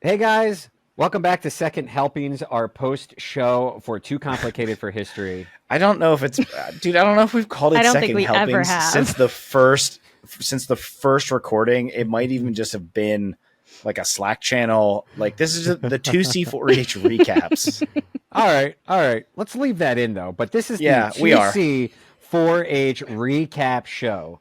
Hey guys, welcome back to Second Helpings, our post show for Too Complicated for History. I don't know if it's, dude. I don't know if we've called I it don't think second we ever helpings have. since the first recording. It might even just have been like a Slack channel. Like this is the 2C4H recaps. All right, let's leave that in though. But this is the Yeah, we are. 2C4H recap show,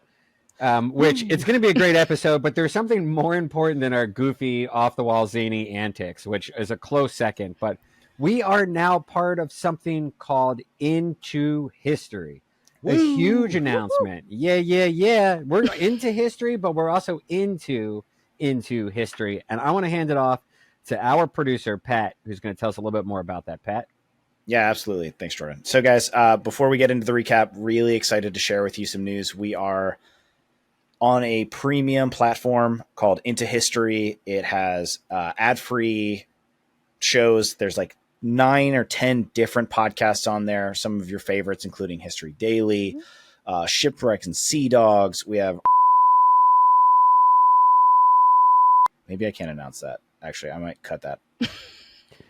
which it's going to be a great episode. But there's something more important than our goofy, off the wall, zany antics, which is a close second. But we are now part of something called Into History. A huge announcement. Yeah, yeah, yeah. We're into history, but we're also into history. And I want to hand it off to our producer, Pat, who's going to tell us a little bit more about that. Pat? Yeah, absolutely. Thanks, Jordan. So, guys, before we get into the recap, really excited to share with you some news. We are on a premium platform called Into History. It has ad-free shows. There's like 9 or 10 different podcasts on there. Some of your favorites, including History Daily, Shipwrecks and Sea Dogs. We have. Maybe I can't announce that. Actually, I might cut that.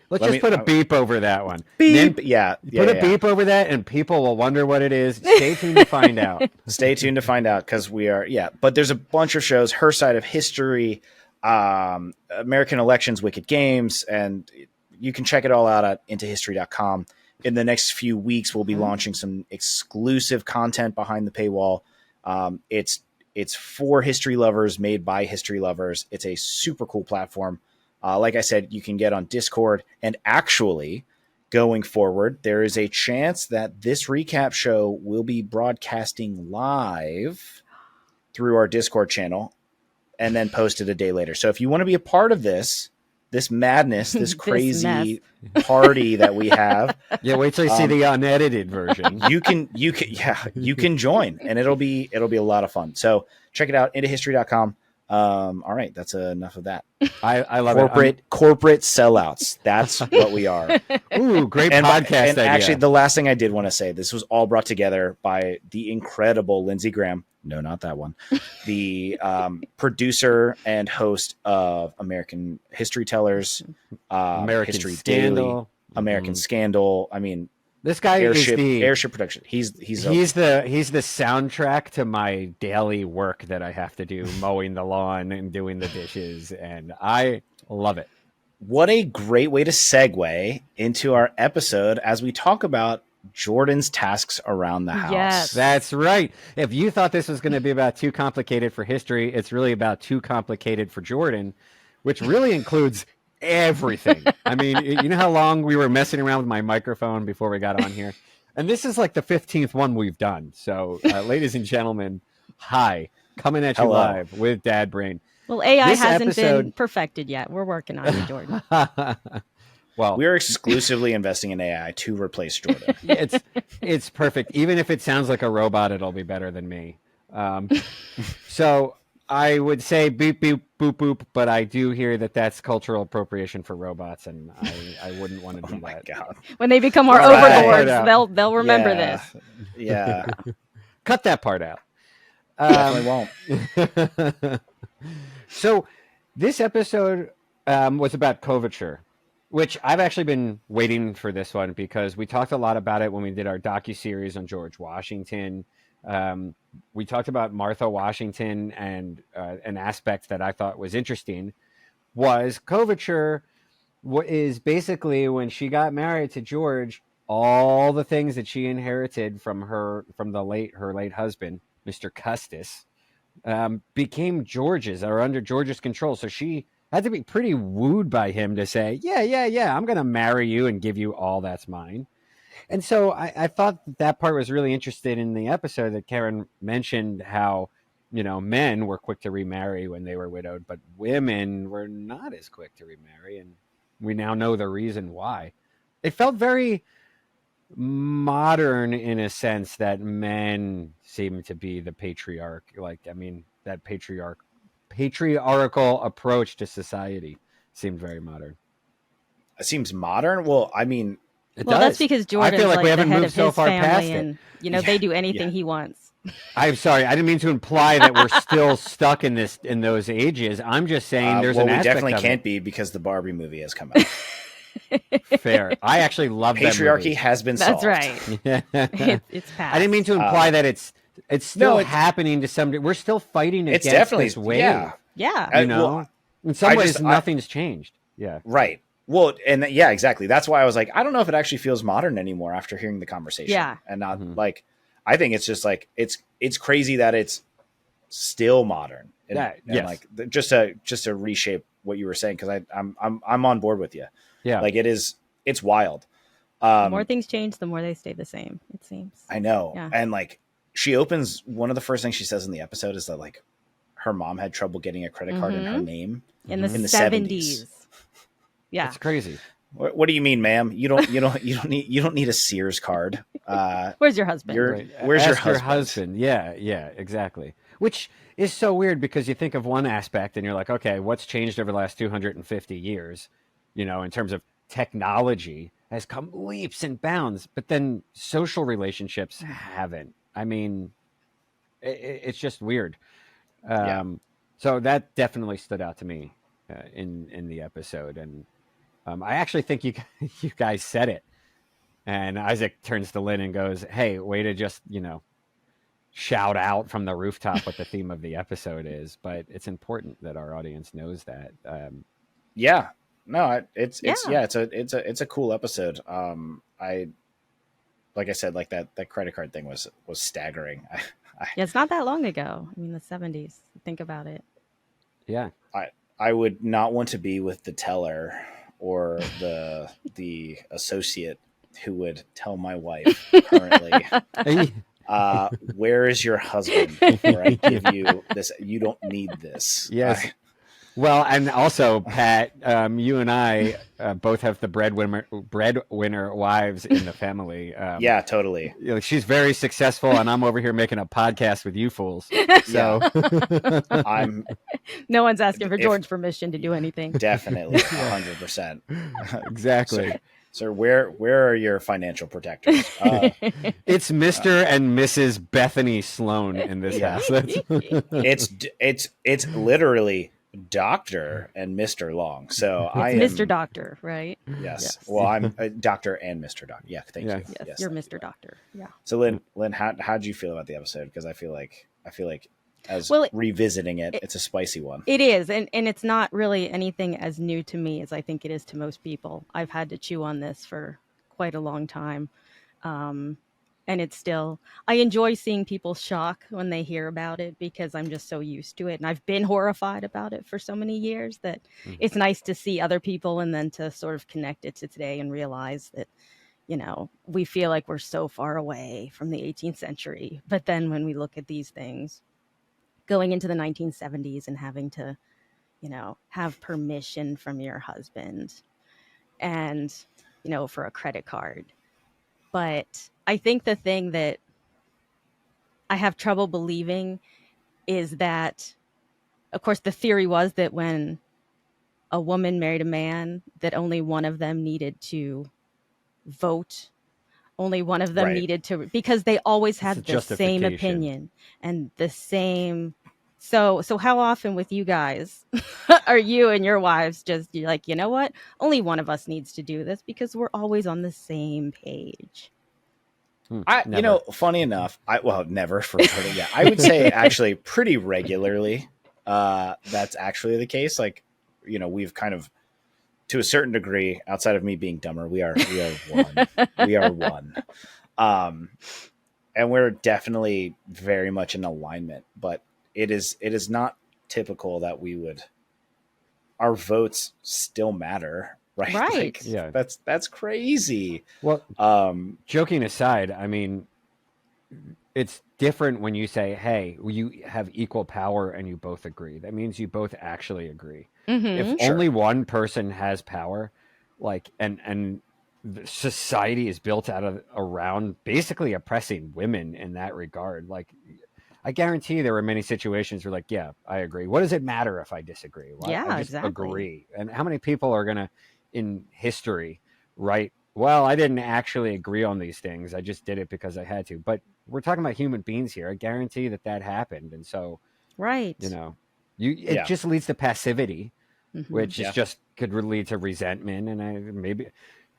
Let's just put a beep over that one. Beep. Then Yeah. Put a beep over that, and people will wonder what it is. Stay tuned to find out. Stay tuned to find out because we are. Yeah. But there's a bunch of shows. Her Side of History, American Elections, Wicked Games, and you can check it all out at intohistory.com. In the next few weeks, we'll be launching some exclusive content behind the paywall. It's for history lovers, made by history lovers. It's a super cool platform. Like I said, you can get on Discord. And actually, going forward, there is a chance that this recap show will be broadcasting live through our Discord channel and then posted a day later. So if you want to be a part of this madness, this crazy party that we have. Yeah, wait till you see the unedited version. You can join, and it'll be a lot of fun. So check it out, intohistory.com. All right, that's enough of that. I love corporate sellouts. That's what we are. Ooh, great podcast idea. Actually, the last thing I did want to say, this was all brought together by the incredible Lindsey Graham. No, not that one. The producer and host of American History Tellers, American History Scandal. Daily, American Scandal. I mean, this guy is the airship production. He's the soundtrack to my daily work that I have to do, mowing the lawn and doing the dishes, and I love it. What a great way to segue into our episode as we talk about Jordan's tasks around the house. Yes. That's right. If you thought this was going to be about Too Complicated for History, it's really about Too Complicated for Jordan, which really includes everything. I mean, you know how long we were messing around with my microphone before we got on here? And this is like the 15th one we've done. So, ladies and gentlemen, hi. Coming at you live with Dad Brain. Well, AI hasn't been perfected yet. We're working on it, Jordan. Well, we're exclusively investing in AI to replace Jordan. It's perfect. Even if it sounds like a robot, it'll be better than me. So I would say beep, beep, boop, boop, but I do hear that that's cultural appropriation for robots, and I wouldn't want to do that. God. When they become our overlords, they'll remember this. Yeah. Cut that part out. Definitely won't. So this episode was about coverture, which I've actually been waiting for this one because we talked a lot about it when we did our docuseries on George Washington. We talked about Martha Washington, and an aspect that I thought was interesting was coverture is basically when she got married to George, all the things that she inherited from her late husband, Mr. Custis, became George's or under George's control. So she had to be pretty wooed by him to say, yeah, I'm going to marry you and give you all that's mine. And so I thought that part was really interesting in the episode that Karen mentioned how, men were quick to remarry when they were widowed, but women were not as quick to remarry. And we now know the reason why. It felt very modern in a sense that men seem to be the patriarch. That patriarchal approach to society seemed very modern. It seems modern. Well, I mean, that's because Jordan's I feel like we haven't the head moved of so his far past family, it. and they do anything he wants. I'm sorry, I didn't mean to imply that we're still stuck in those ages. I'm just saying there's well, an we aspect definitely of can't it. be because the Barbie movie has come out. Fair. I actually love that Patriarchy movie. has been That's solved. right. It's I didn't mean past. to imply that it's still No, happening to some degree. We're still fighting it's against definitely this wave. yeah. Yeah. You know, Well, in some I ways, just nothing's changed. Yeah. right. Well, and yeah, exactly. That's why I was like, I don't know if it actually feels modern anymore after hearing the conversation. Yeah. And not Mhm. like, I think it's just like it's crazy that it's still modern. And, Yeah, and yes. like just to reshape what you were saying, because I'm on board with you. Yeah. Like it's wild. The more things change, the more they stay the same, it seems. I know. Yeah. And like she opens, one of the first things she says in the episode is that like her mom had trouble getting a credit card in her name In the in the 70s. Yeah. It's crazy. What do you mean, ma'am? You don't need a Sears card. Where's your husband? Where's your Ask husband? Yeah, exactly. Which is so weird because you think of one aspect and you're like, okay, what's changed over the last 250 years? You know, in terms of technology has come leaps and bounds, but then social relationships haven't. I mean, it's just weird. Yeah. So that definitely stood out to me in the episode, and I actually think you you guys said it. And Isaac turns to Lynn and goes, "Hey, way to just shout out from the rooftop what the theme of the episode is." But it's important that our audience knows that. Yeah. No, it's Yeah. it's a cool episode. I like I said, like that credit card thing was staggering. Yeah, it's not that long ago. I mean, the 70s. Think about it. Yeah. I would not want to be with the teller or the associate who would tell my wife currently, where is your husband before I give you this? You don't need this. Yes. Well, and also, Pat, you and I both have the breadwinner wives in the family. Yeah, totally. She's very successful, and I'm over here making a podcast with you fools. So I'm. No one's asking for George's permission to do anything. Definitely, 100%. Exactly. Sir, where are your financial protectors? It's Mr. and Mrs. Bethany Sloan in this house. It's literally Dr. and Mr. Long. So I am Mr. Doctor, right? Yes. Well, I'm a Doctor and Mr. Doctor. Yeah, thank you. Yes, you're Mr. Doctor. Yeah. So Lynn, how did you feel about the episode? Because I feel like revisiting it's a spicy one. It is, and it's not really anything as new to me as I think it is to most people. I've had to chew on this for quite a long time. And it's still, I enjoy seeing people's shock when they hear about it because I'm just so used to it. And I've been horrified about it for so many years that it's nice to see other people and then to sort of connect it to today and realize that, we feel like we're so far away from the 18th century. But then when we look at these things going into the 1970s and having to, have permission from your husband and, for a credit card. But I think the thing that I have trouble believing is that, of course, the theory was that when a woman married a man, that only one of them needed to vote. Only one of them needed to, because they always had the same opinion and the same. So how often with you guys are you and your wives just like, you know what? Only one of us needs to do this because we're always on the same page. Funny enough, never for sure. Yeah, I would say actually pretty regularly. That's actually the case. Like, we've kind of, to a certain degree, outside of me being dumber, we are one. We are one. And we're definitely very much in alignment, but it is not typical that our votes still matter. Right. Right. Like, that's crazy. Well, joking aside, I mean, it's different when you say, hey, you have equal power and you both agree. That means you both actually agree. If only one person has power, like, and society is built around basically oppressing women in that regard. Like, I guarantee there were many situations where, like, yeah, I agree. What does it matter if I disagree? Well, I just exactly. agree. And how many people are going to, in history, write Well, I didn't actually agree on these things. I just did it because I had to. But we're talking about human beings here. I guarantee that that happened, and so you Right. know, you it Yeah. just leads to passivity, Hmm. which is Yeah. just could lead to resentment. And I maybe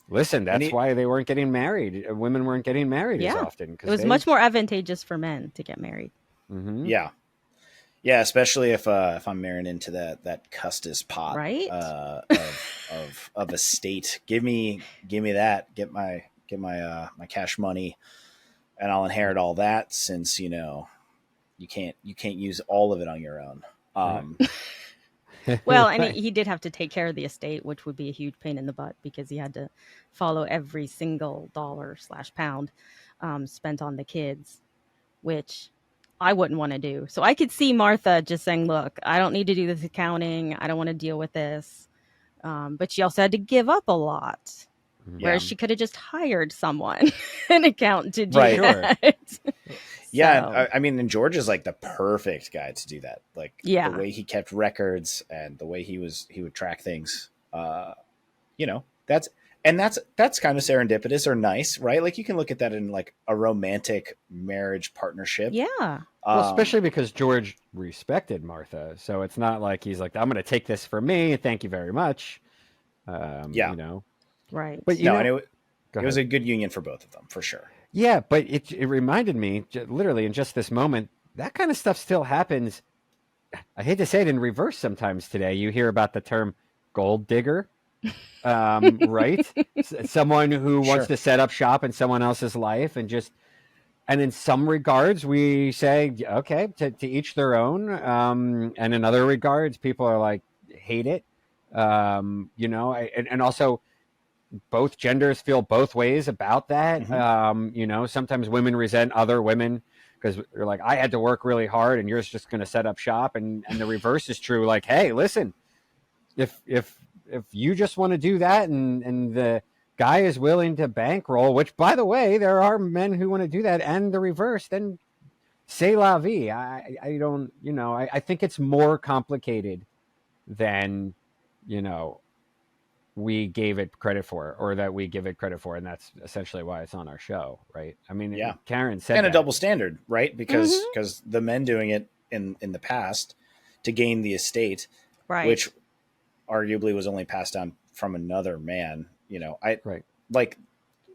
listen. And That's why they weren't getting married. Women weren't getting married as Yeah. often It because was they. much more advantageous for men to get married. Hmm. yeah. Yeah, especially if I'm marrying into that Custis pot Right? of a state. Give me that. Get my cash money, and I'll inherit all that. Since you can't use all of it on your own. Right. Um, Well, and Right. he did have to take care of the estate, which would be a huge pain in the butt because he had to follow every single dollar/pound spent on the kids, which I wouldn't want to do. So I could see Martha just saying, "Look, I don't need to do this accounting. I don't want to deal with this." But she also had to give up a lot, Mhm. yeah, whereas she could have just hired someone, an accountant, to do right. Sure. that. Yeah, and So I mean, and George is like the perfect guy to do that. Like the yeah, way he kept records and the way he would track things. That's kind of serendipitous or nice, right? Like you can look at that in like a romantic marriage partnership. yeah, Well, Um, especially because George respected Martha, so it's not like he's like, "I'm going to take this for me. Thank you very much." yeah, You know, but right. no, and go it was ahead. a good union for both of them for sure. Yeah, but it reminded me literally in just this moment that kind of stuff still happens. I hate to say it in reverse sometimes today. You hear about the term gold digger, right? Someone who wants Sure. to set up shop in someone else's life and just and in some regards we say okay to each their own, and in other regards people are like hate it, and also both genders feel both ways about that. Hmm. Sometimes women resent other women because they're like, I had to work really hard and you're just going to set up shop. And the reverse is true. Like, hey, listen, if you just want to do that and the guy is willing to bankroll, which by the way, there are men who want to do that and the reverse, then c'est la vie. I don't, I think it's more complicated than, you know, we gave it credit for or that we give it credit for, and that's essentially why it's on our show, right? I Yeah, mean, Karen said and a that. double standard, right? Because Hmm. because the men doing it in the past to gain the estate, which Right. arguably was only passed down from another man. I Right. like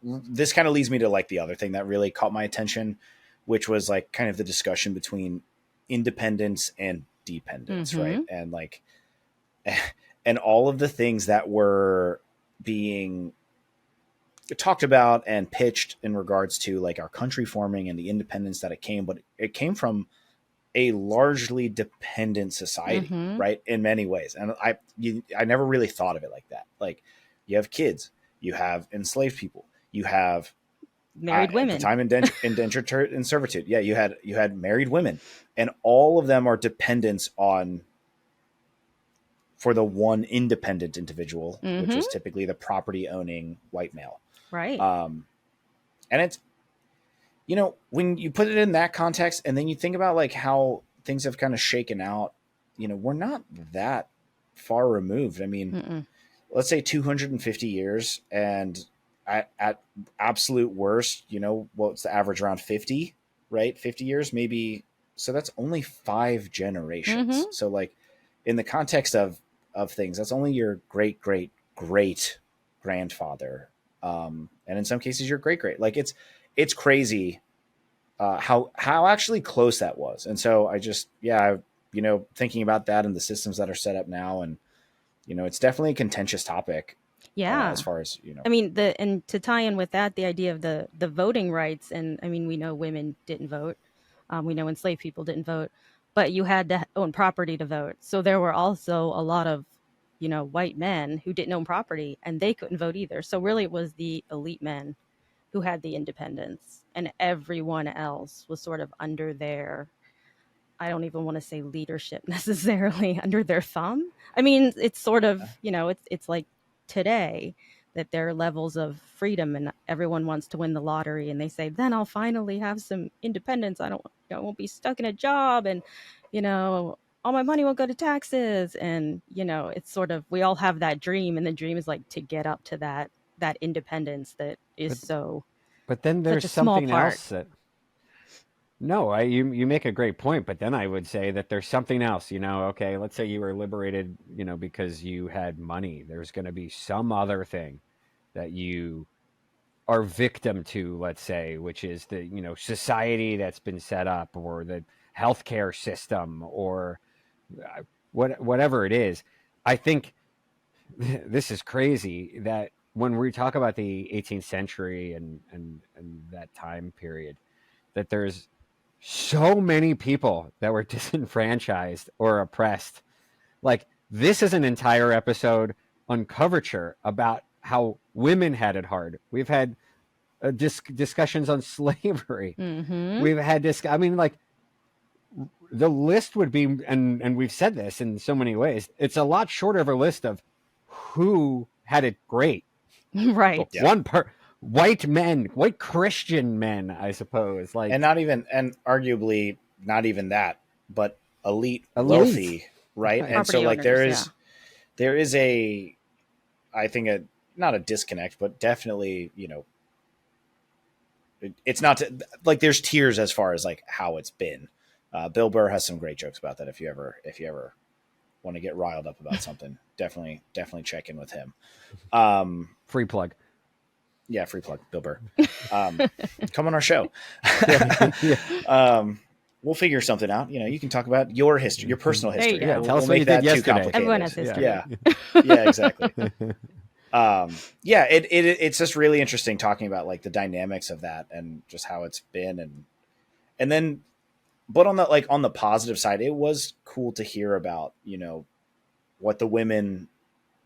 this kind of leads me to like the other thing that really caught my attention, which was like kind of the discussion between independence and dependence, right? Hmm. And like, and all of the things that were being talked about and pitched in regards to like our country forming and the independence that it came, but it came from a largely dependent society, Hmm. right? In many ways. And I never really thought of it like that. Like you have kids, you have enslaved people, you have Married at the women. time indentured in servitude. Yeah, you had married women, and all of them are dependents on for the one independent individual, which Hmm. was typically the property owning white male. Right. Um, and it's when you put it in that context, and then you think about like how things have kind of shaken out. We're not that far removed. I mean, Mm-mm. let's say 250 years, and at absolute worst, what's the average around 50, right? 50 years, maybe. So that's only 5 generations. Hmm. So like in the context of things, that's only your great great great grandfather, and in some cases your great great. Like it's crazy how actually close that was. And so I just thinking about that and the systems that are set up now, and it's definitely a contentious topic as Yeah. far as I mean, and to tie in with that, the idea of the voting rights, and I mean, we know women didn't vote, we know enslaved people didn't vote, but you had to own property to vote. So there were also a lot of, white men who didn't own property, and they couldn't vote either. So really, it was the elite men who had the independence, and everyone else was sort of under their, I don't even want to say leadership necessarily, under their thumb. I mean, it's sort of, it's like today that there are levels of freedom and everyone wants to win the lottery and they say, then I'll finally have some independence. I won't be stuck in a job, and, all my money won't go to taxes. And, it's sort of, we all have that dream, and the dream is like to get up to that that independence that is But then such there's a small something part. else that no, you make a great point, but then I would say that there's something else, okay, let's say you were liberated, because you had money. There's going to be some other thing that you are victim to, let's say, which is the, society that's been set up, or the healthcare system, or whatever it is. I think this is crazy that when we talk about the 18th century and that time period, that there's so many people that were disenfranchised or oppressed. Like, this is an entire episode on coverture about how women had it hard. We've had discussions on slavery. Mm-hmm. We've had the list would be, and we've said this in so many ways, it's a lot shorter of a list of who had it great. Right. Yeah. White Christian men, I suppose, and arguably not even that, but elite. Wealthy, right? Right. And so Property like owners, there is a, I think not a disconnect, but definitely, it's not like there's tiers as far as like how it's been. Bill Burr has some great jokes about that. If you ever want to get riled up about something, definitely check in with him. Free plug. Yeah, free plug, Bill Burr. Come on our show. We'll figure something out. You can talk about your history, your personal There you history. go. Yeah, We'll, tell us we'll what you make did that too yesterday. complicated. Everyone has history. Yeah, exactly. It's just really interesting talking about like the dynamics of that and just how it's been, and then, but on the positive side, it was cool to hear about what the women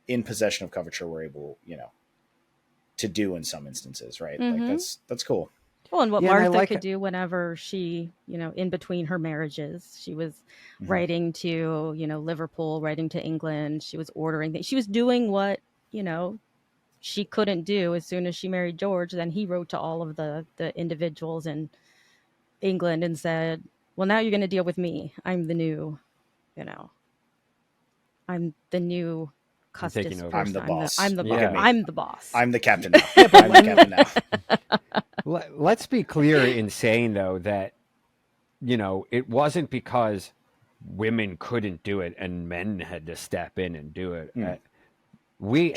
in possession of coverture were able to do in some instances, right? Mm-hmm. Like that's cool. Well, and what Yeah, and I Martha like could it. do whenever she, in between her marriages, she was Mhm. writing to, Liverpool, writing to England. She was ordering things. She was doing what, she couldn't do as soon as she married George. Then he wrote to all of the individuals in England and said, well, now you're going to deal with me. I'm the new, I'm the new Custis taking over. I'm the person. boss. I'm the Look boss. at me. I'm the boss. I'm the captain now. I'm the captain now. Let's be clear in saying, though, that it wasn't because women couldn't do it and men had to step in and do it.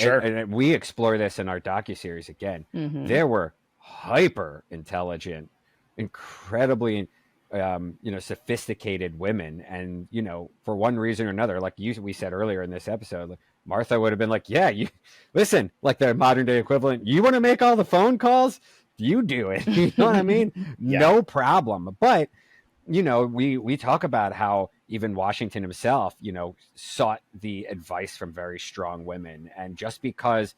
Sure. And we explore this in our docuseries again. Mhm. There were hyper intelligent, incredibly sophisticated women, and for one reason or another, like we said earlier in this episode, like, Martha would have been like, yeah, you listen, like the modern day equivalent, you want to make all the phone calls, you do it. You know what I mean? Yeah. No problem. But we talk about how even Washington himself, sought the advice from very strong women. And just because,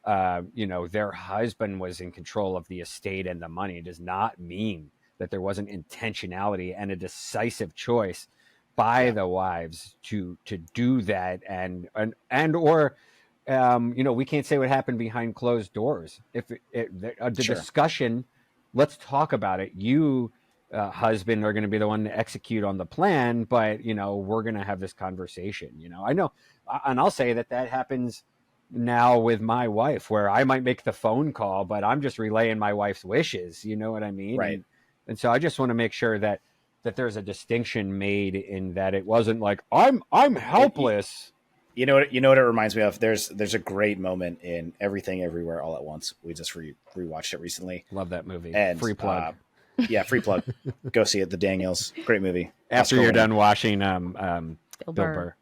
their husband was in control of the estate and the money does not mean that there wasn't intentionality and a decisive choice by the wives to do that. Or we can't say what happened behind closed doors. If the discussion, let's talk about it. You, husband, are going to be the one to execute on the plan, but we're going to have this conversation. I know, and I'll say that happens now with my wife, where I might make the phone call, but I'm just relaying my wife's wishes. You know what I mean? Right. And so I just want to make sure that there's a distinction made in that it wasn't like I'm helpless. You know what it reminds me of? There's a great moment in Everything Everywhere All at Once. We just rewatched it recently. Love that movie. And free plug. Free plug. Go see it. The Daniels. Great movie. After you're done watching Bill Burr.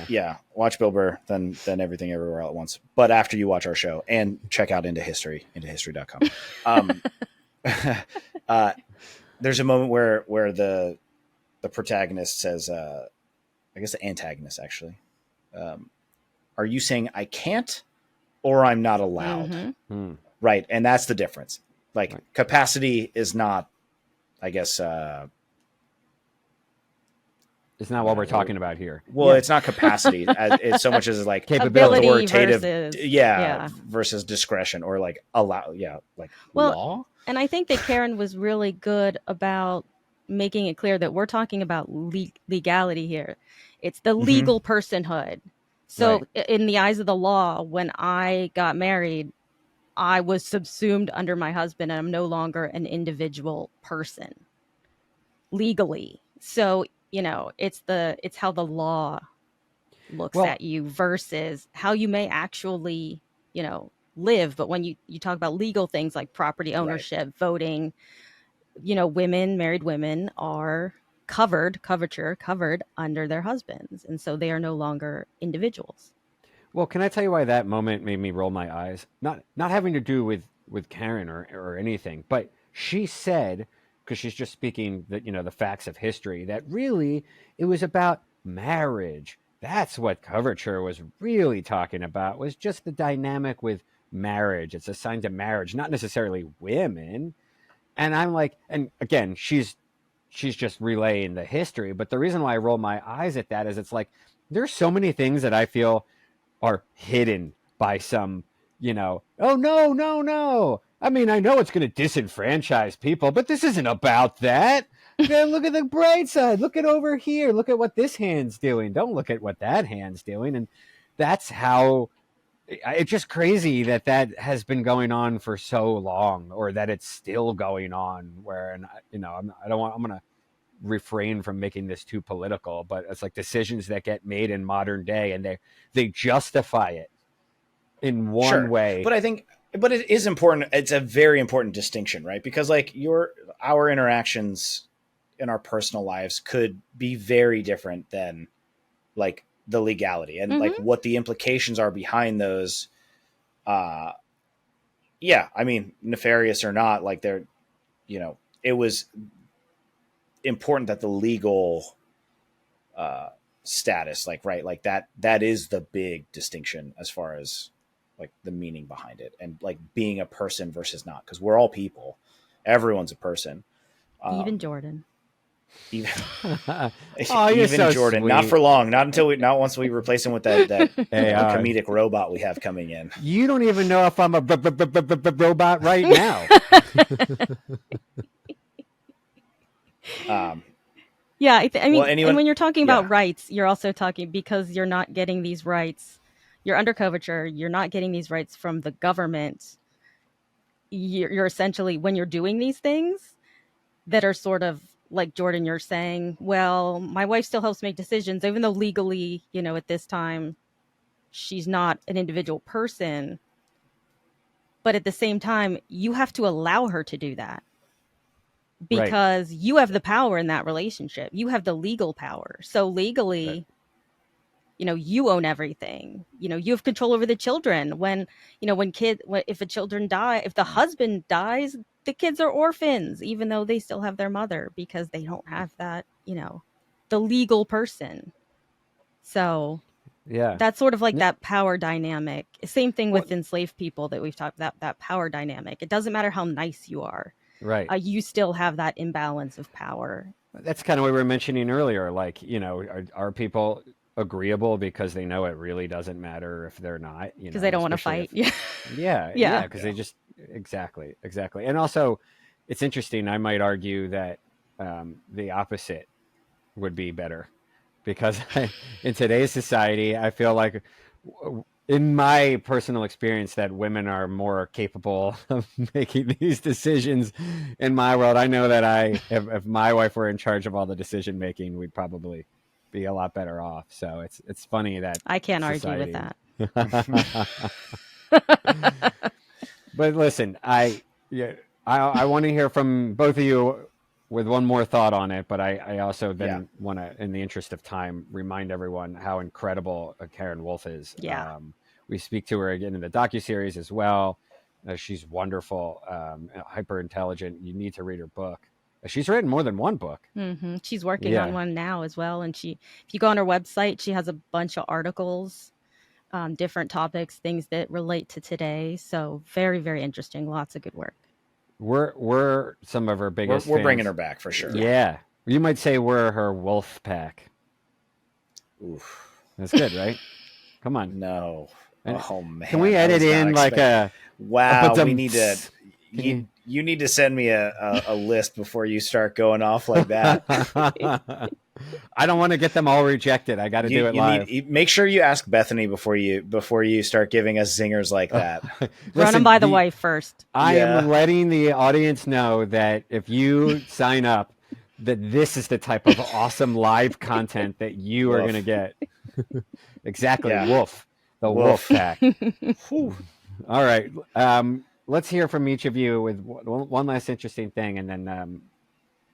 Yeah, watch Bill Burr, then Everything Everywhere All at Once. But after you watch our show, and check out Into History, intohistory.com. There's a moment where the protagonist says, I guess the antagonist actually, are you saying I can't or I'm not allowed? Mm-hmm. Right. And that's the difference. Like, capacity is not, I guess, it's not what we're talking about here. Well, it's not capacity. It's so much as like Capability authoritative, versus, versus discretion, or like allow, like well, law. And I think that Karen was really good about making it clear that we're talking about legality here. It's the legal personhood. So in the eyes of the law, when I got married, I was subsumed under my husband and I'm no longer an individual person legally. So, it's how the law looks Well, at you versus how you may actually, live. But when you talk about legal things like property Right. ownership, voting, married women are covered under their husbands. And so they are no longer individuals. well, can I tell you why that moment made me roll my eyes? Not having to do with Karen or anything, but she said, because she's just speaking the facts of history, that really it was about marriage. That's what coverture was really talking about, was just the dynamic with marriage. It's assigned to marriage, not necessarily women. And I'm like, and again, she's just relaying the history. But the reason why I roll my eyes at that is it's like there's so many things that I feel are hidden by some, oh no, no, no. I mean, I know it's going to disenfranchise people, but this isn't about that. Look at the bright side. Look at over here. Look at what this hand's doing. Don't look at what that hand's doing. And that's how it's just crazy that has been going on for so long, or that it's still going on. Where, and I don't want. I'm gonna refrain from making this too political, but it's like decisions that get made in modern day, and they justify it in one Sure. way. But it is important. It's a very important distinction, right? Because like our interactions in our personal lives could be very different than like the legality and like what the implications are behind those. Yeah, I mean, nefarious or not, like it was important that the legal status, like, right, like that is the big distinction as far as like the meaning behind it, and like being a person versus not, because we're all people, everyone's a person, Even Jordan. even Oh, you're even so Jordan, sweet. not for long, not once we replace him with that Hey, comedic robot we have coming in. You don't even know if I'm a robot right now. Yeah, I mean, Well, and anyone, when you're talking yeah, about rights, you're also talking, because you're not getting these rights. You're under coverture. You're not getting these rights from the government. You're essentially, when you're doing these things that are sort of like Jordan, you're saying, well, my wife still helps make decisions, even though legally, at this time, she's not an individual person. But at the same time, you have to allow her to do that, Right. because you have the power in that relationship. You have the legal power. So legally, Right. you own everything. You have control over the children. If the husband dies, the kids are orphans, even though they still have their mother, because they don't have that, the legal person. So Yeah. that's sort of like that power dynamic. Same thing What? with enslaved people that we've talked about, that power dynamic. It doesn't matter how nice you are. Right. You still have that imbalance of power. That's kind of what we were mentioning earlier. Like, are people agreeable because they know it really doesn't matter if they're not, Because they don't want to fight. yeah, Yeah. because they just exactly. And also, it's interesting. I might argue that the opposite would be better, because in today's society, I feel like, in my personal experience, that women are more capable of making these decisions. In my world, I know that if my wife were in charge of all the decision making, we'd probably be a lot better off. So it's funny that I can't argue with society. that. But listen, I want to hear from both of you with one more thought on it. But I also then want to, in the interest of time, remind everyone how incredible Karen Wolf is. Yeah. We speak to her again in the docuseries as well. She's wonderful, hyper intelligent. You need to read her book. She's written more than one book. She's working on one now as well. And if you go on her website, she has a bunch of articles, different topics, things that relate to today. So very, very interesting. Lots of good work. We're some of her biggest. We're fans. bringing her back for sure. Yeah, you might say we're her wolf pack. Oof. That's good, right? Come on. No. Oh man. Can we edit in like a? Wow. We need to. You need to send me a list before you start going off like that. I don't want to get them all rejected. I got to do it live. Make sure you ask Bethany before you start giving us zingers like that. Run them by the wife first. I Yeah. am letting the audience know that if you sign up, that this is the type of awesome live content that you are Woof. going to get. Exactly. Yeah. Wolf. The wolf pack. Whew. All right. Let's hear from each of you with one last interesting thing, and then I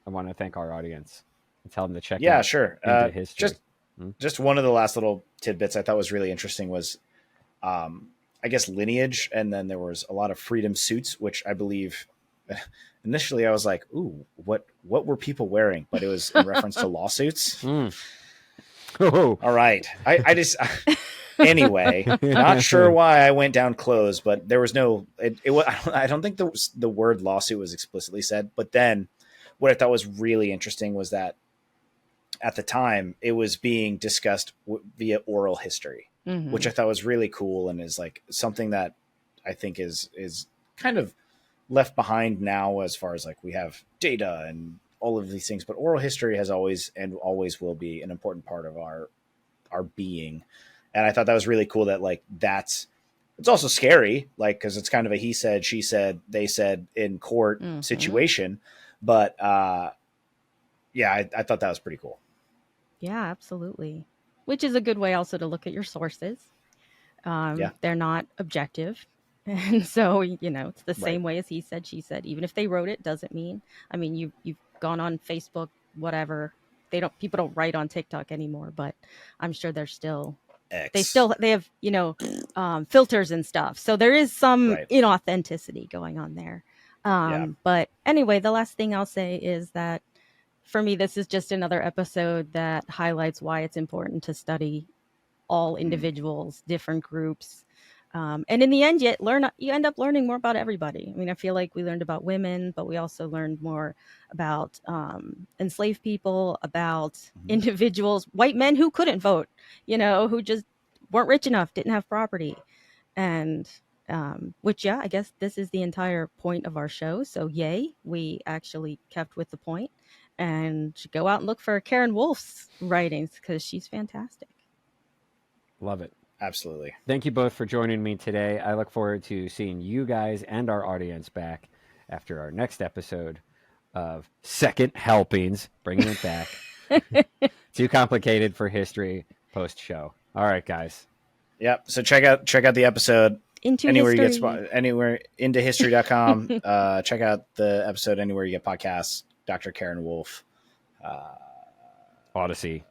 want to thank our audience and tell them to check out Sure. into history. Just one of the last little tidbits I thought was really interesting was, I guess, lineage, and then there was a lot of freedom suits, which I believe initially I was like, "Ooh, what were people wearing?" But it was in reference to lawsuits. Oh. All right, I just anyway, not sure why I went down clothes, but there was no. I don't think the word lawsuit was explicitly said, but then what I thought was really interesting was that at the time it was being discussed via oral history, which I thought was really cool and is like something that I think is kind of left behind now as far as like we have data and all of these things, but oral history has always and always will be an important part of our being. And I thought that was really cool that like it's also scary, like, cause it's kind of a he said, she said, they said in court situation. But yeah, I thought that was pretty cool. Yeah, absolutely. Which is a good way also to look at your sources. They're not objective. And so, it's the same way as he said, she said. Even if they wrote it, doesn't mean. I mean, you've gone on Facebook, whatever. People don't write on TikTok anymore, but I'm sure they're still X. they have, filters and stuff. So there is some inauthenticity going on there. But anyway, the last thing I'll say is that for me, this is just another episode that highlights why it's important to study all individuals, different groups. And in the end, you end up learning more about everybody. I mean, I feel like we learned about women, but we also learned more about enslaved people, about individuals, white men who couldn't vote, who just weren't rich enough, didn't have property. And which, I guess this is the entire point of our show. So yay, we actually kept with the point. And go out and look for Karen Wolf's writings because she's fantastic. Love it. Absolutely. Thank you both for joining me today. I look forward to seeing you guys and our audience back after our next episode of Second Helpings, bringing it back. Too complicated for history post-show. All right, guys. Yep. So check out the episode anywhere history. you get anywhere intohistory.com. Check out the episode anywhere you get podcasts. Dr. Karen Wolf, Odyssey,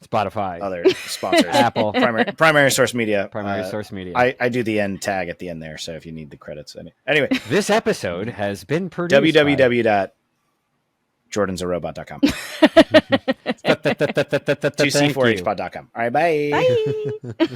Spotify, other sponsors, Apple, primary source media. Source media. I do the end tag at the end there, so if you need the credits. Anyway, this episode has been produced www.jordansarobot.com. Thank you. 2c4hpod.com. All right, bye. Bye.